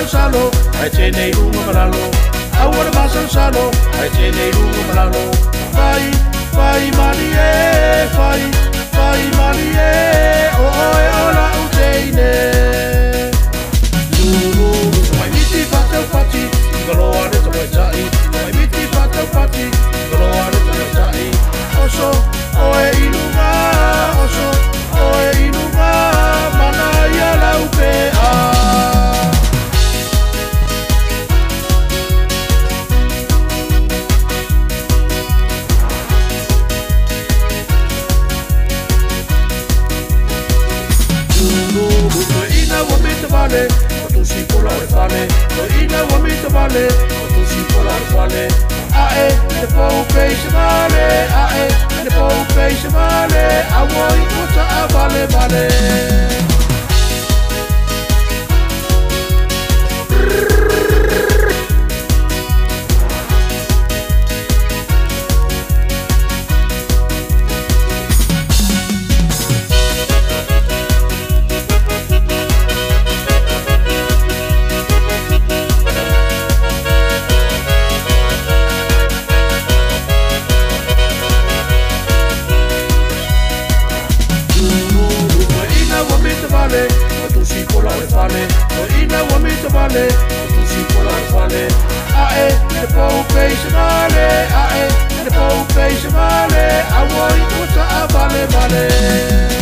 salo, ai tēnei runga maralo. Aura masalo salo, ai tēnei runga maralo. Fai mani e, fai mani e, o oe ola uteine. Lulu, mai miti patau pati, kaloa re tamai tai. Mai miti patau pati, kaloa re tamai tai. Oso, oe inunga, oso, oe inunga, mana ia lau pea. Vale, o tu si pola o fale, o ina o mi te vale, o tu si pola o fale. Ae, te pou peixe vale, ae, te pou peixe vale, a woi kota a vale vale. O tu si pola o fale, o ina o mi te vale, o tu si pola o fale. Ae, te pou peixe vale, ae, te pou peixe vale, a woi kota a vale vale.